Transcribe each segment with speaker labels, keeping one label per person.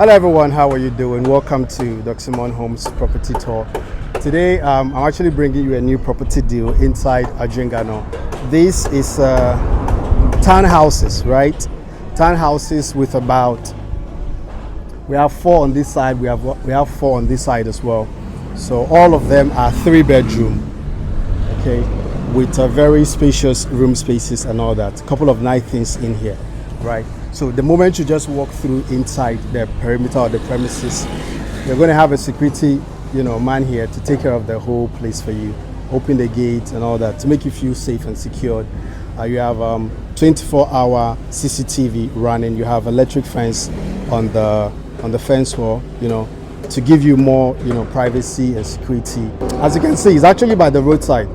Speaker 1: Hello everyone, how are you doing? Welcome to Dr. Simon Homes Property Tour. Today I'm actually bringing you a new property deal inside Adjringano. This is townhouses, right? Townhouses with about, we have 4 on this side, we have 4 on this side as well. So all of them are 3-bedroom, okay, with a very spacious room spaces and all that. A couple of nice things in here, right? So the moment you just walk through inside the perimeter of the premises, you're going to have a security, man here to take care of the whole place for you. Open the gate and all that to make you feel safe and secured. You have 24-hour CCTV running. You have electric fence on the fence wall, to give you more, privacy and security. As you can see, it's actually by the roadside.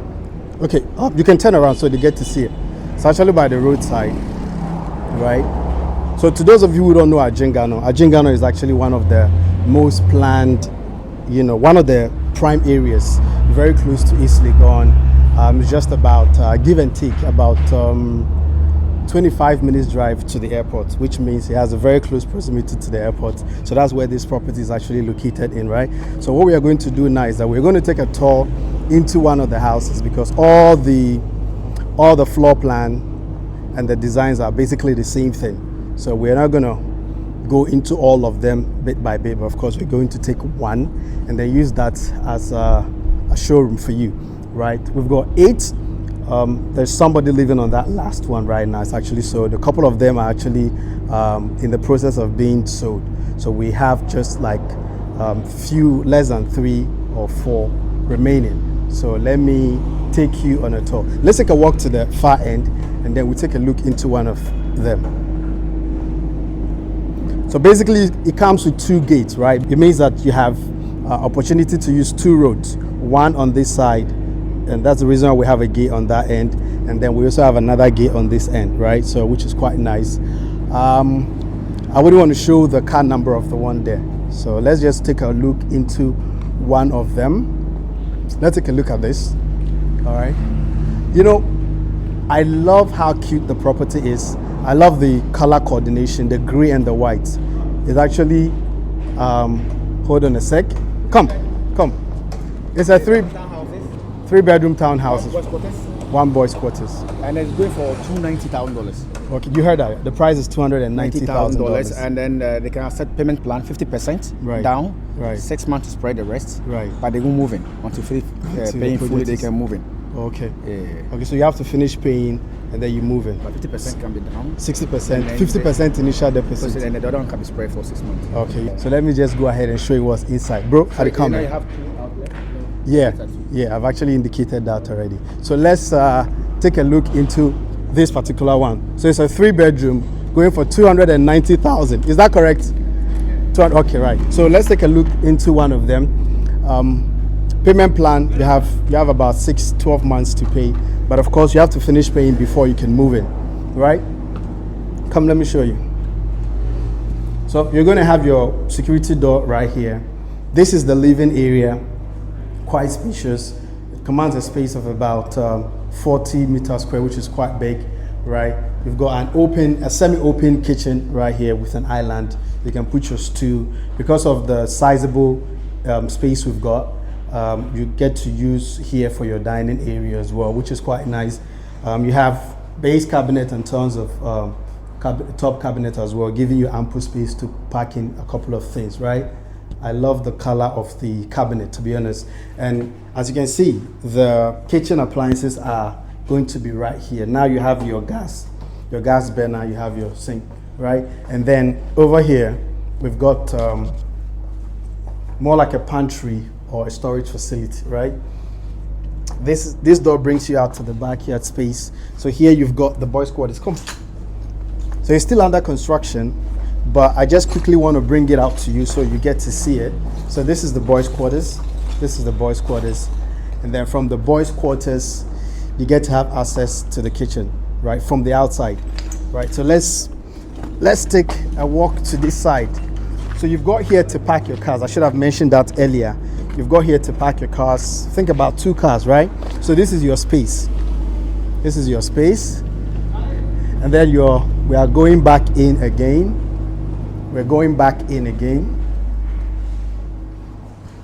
Speaker 1: Okay, you can turn around so they get to see it. It's actually by the roadside, right? So to those of you who don't know Adjiringanor is actually one of the most planned, one of the prime areas, very close to East Legon. It's just about, give and take, about 25 minutes drive to the airport, which means it has a very close proximity to the airport. So that's where this property is actually located in, right? So what we are going to do now is that we're going to take a tour into one of the houses, because all the floor plan and the designs are basically the same thing. So we're not going to go into all of them bit by bit, but of course we're going to take one and then use that as a showroom for you, right? We've got 8. There's somebody living on that last one right now. It's actually sold. A couple of them are actually in the process of being sold. So we have just like few less than 3 or 4 remaining. So let me take you on a tour. Let's take a walk to the far end and then we'll take a look into one of them. So basically it comes with 2 gates, right? It means that you have opportunity to use 2 roads, one on this side, and that's the reason why we have a gate on that end, and then we also have another gate on this end, right? So which is quite nice. I wouldn't want to show the car number of the one there, so let's just take a look into one of them. Let's take a look at this. All right, I love how cute the property is. I love the color coordination, the gray and the white. It's actually, hold on a sec. Come. It's a 3-bedroom townhouses. 1 boys quarters.
Speaker 2: And it's going for $290,000.
Speaker 1: Okay, you heard that. The price is $290,000.
Speaker 2: And then they can accept payment plan 50% down, 6 months to spread the rest.
Speaker 1: Right.
Speaker 2: But they won't move in until paying fully. They can move in.
Speaker 1: Okay.
Speaker 2: Yeah.
Speaker 1: Okay, so you have to finish paying and then you move in.
Speaker 2: But 50% can be down.
Speaker 1: 60%, 50% initial deposit.
Speaker 2: And the other one can be spread for 6 months.
Speaker 1: Okay, so let me just go ahead and show you what's inside. Bro, how do you come?
Speaker 2: You have 2 outlets?
Speaker 1: Yeah, I've actually indicated that already. So let's take a look into this particular one. So it's a 3-bedroom going for $290,000. Is that correct? Okay, right. So let's take a look into one of them. Payment plan, you have about 12 months to pay, but of course you have to finish paying before you can move in, right? Come, let me show you. So you're going to have your security door right here. This is the living area, quite spacious. It commands a space of about 40 meters square, which is quite big, right? You've got a semi-open kitchen right here with an island. You can put your stew. Because of the sizable space we've got, you get to use here for your dining area as well, which is quite nice. You have base cabinet and tons of top cabinet as well, giving you ample space to pack in a couple of things, right? I love the color of the cabinet, to be honest. And as you can see, the kitchen appliances are going to be right here. Now you have your gas burner, you have your sink, right? And then over here, we've got more like a pantry or a storage facility, right? This door brings you out to the backyard space. So here you've got the boys' quarters. Come. So it's still under construction, but I just quickly want to bring it out to you so you get to see it. So this is the boys' quarters. This is the boys' quarters. And then from the boys' quarters, you get to have access to the kitchen, right? From the outside, right? So let's take a walk to this side. So you've got here to park your cars. I should have mentioned that earlier. You've got here to park your cars. Think about 2 cars, right? So this is your space. This is your space. And then we are going back in again. We're going back in again.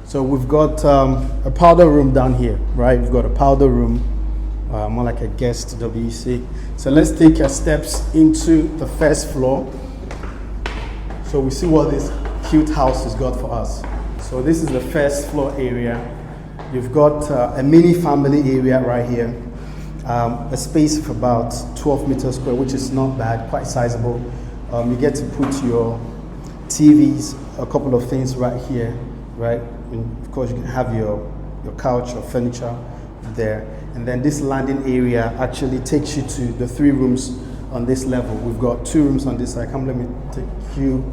Speaker 1: So we've got a powder room down here, right? We've got a powder room, more like a guest WC. So let's take our steps into the first floor. So we see what this cute house has got for us. So this is the first floor area. You've got a mini family area right here. A space of about 12 meters square, which is not bad, quite sizable. You get to put your TVs, a couple of things right here, right? And of course, you can have your couch or furniture there. And then this landing area actually takes you to the 3 rooms on this level. We've got 2 rooms on this side. Come, let me take you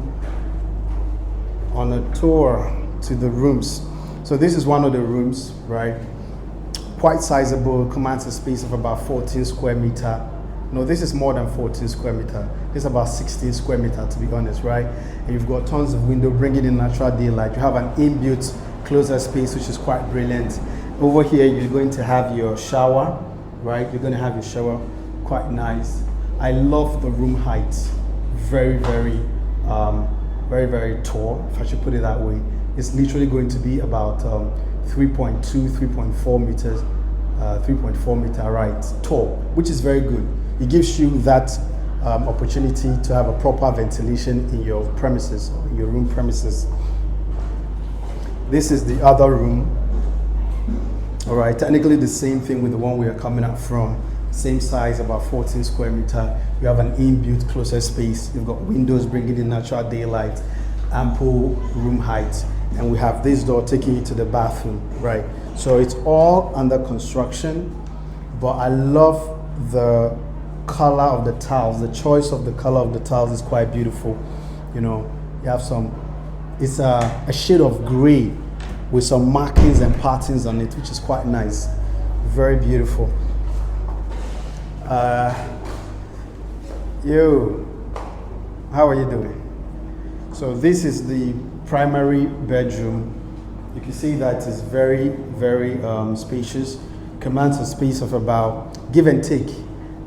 Speaker 1: on a tour to the rooms. So this is one of the rooms, right? Quite sizable, commands a space of about 14 square meter. No, this is more than 14 square meter. This is about 16 square meter, to be honest, right? And you've got tons of window, bringing in natural daylight. You have an inbuilt closer space, which is quite brilliant. Over here, you're going to have your shower, right? You're going to have your shower, quite nice. I love the room height. Very, very, very tall, if I should put it that way. It's literally going to be about 3.2, 3.4 meters, 3.4 meter right, tall, which is very good. It gives you that opportunity to have a proper ventilation in your premises, or in your room premises. This is the other room. All right, technically the same thing with the one we are coming up from. Same size, about 14 square meter. You have an inbuilt closer space. You've got windows bringing in natural daylight, ample room height. And we have this door taking you to the bathroom, right? So it's all under construction, but I love the color of the tiles. The choice of the color of the tiles is quite beautiful. You know, you have some, it's a shade of gray with some markings and patterns on it, which is quite nice. Very beautiful. Yo, how are you doing? So this is the primary bedroom. You can see that it's very, very spacious. Commands a space of about, give and take,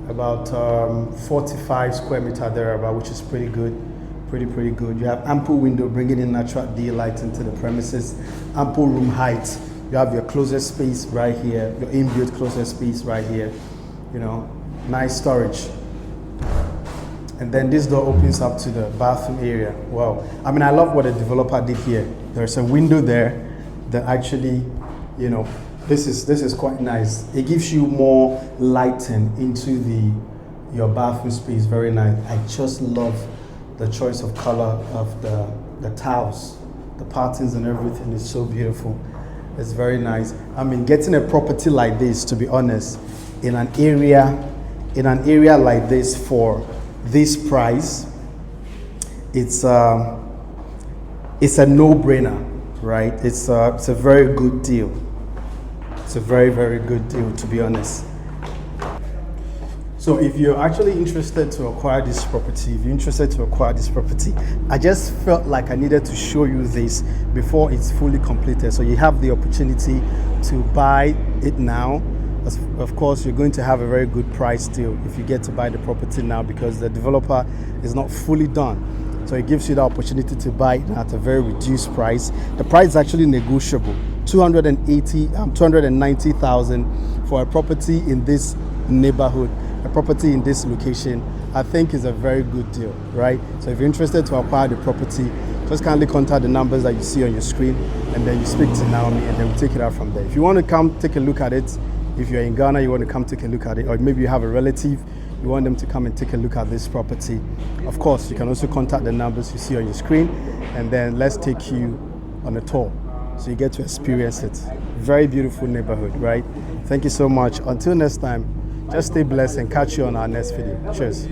Speaker 1: about 45 square meter thereabout, which is pretty good. Pretty good. You have ample window bringing in natural daylight into the premises. Ample room height. You have your closest space right here. Your inbuilt closest space right here. You know, nice storage. And then this door opens up to the bathroom area. Wow. I mean, I love what the developer did here. There's a window there that actually, you know, this is quite nice. It gives you more lighting into your bathroom space. Very nice. I just love the choice of color of the tiles, the patterns and everything is so beautiful. It's very nice. I mean, getting a property like this, to be honest, in an area like this for this price, it's a no-brainer, right? It's a very good deal. It's a very, very good deal, to be honest. So if you're actually interested to acquire this property, I just felt like I needed to show you this before it's fully completed. So you have the opportunity to buy it now. Of course, you're going to have a very good price deal if you get to buy the property now, because the developer is not fully done. So it gives you the opportunity to buy it at a very reduced price. The price is actually negotiable. 290,000 for a property in this neighborhood. A property in this location, I think is a very good deal, right? So if you're interested to acquire the property, just kindly contact the numbers that you see on your screen, and then you speak to Naomi, and then we'll take it out from there. If you want to come take a look at it, if you're in Ghana, you want to come take a look at it, or maybe you have a relative, you want them to come and take a look at this property, of course, you can also contact the numbers you see on your screen, and then let's take you on a tour so you get to experience it. Very beautiful neighborhood, right? Thank you so much. Until next time, just stay blessed and catch you on our next video. Cheers.